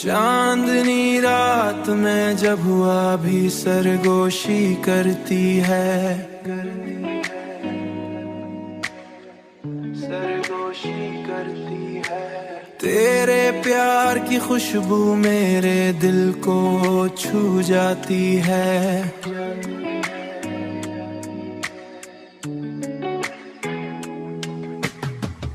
चांदनी रात में जब हुआ भी सरगोशी करती है, सरगोशी करती है। तेरे प्यार की खुशबू मेरे दिल को छू जाती है।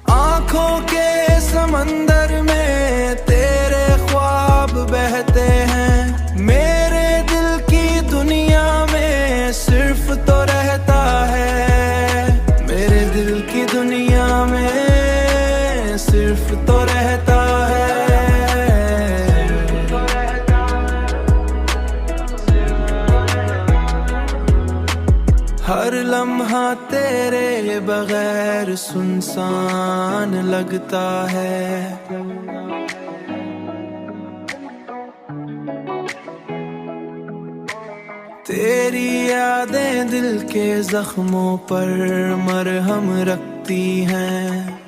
आँखों के समंदर में तेरे ख्वाब बहते हैं। मेरे दिल की दुनिया में सिर्फ तो रहता है, मेरे दिल की दुनिया में सिर्फ तो रहता है। हर लम्हा तेरे बगैर सुनसान लगता है। तेरी यादें दिल के जख्मों पर मरहम रखती हैं।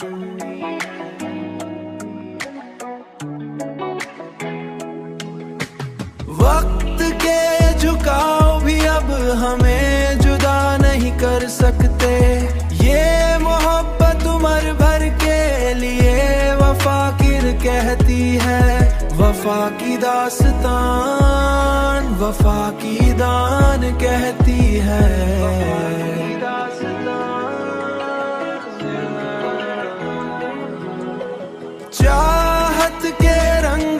वक्त के झुकाव भी अब हमें जुदा नहीं कर सकते। ये मोहब्बत उम्र भर के लिए वफा किर कहती है। वफा की दास्तान, वफा की दान कहती है। चाहत के रंग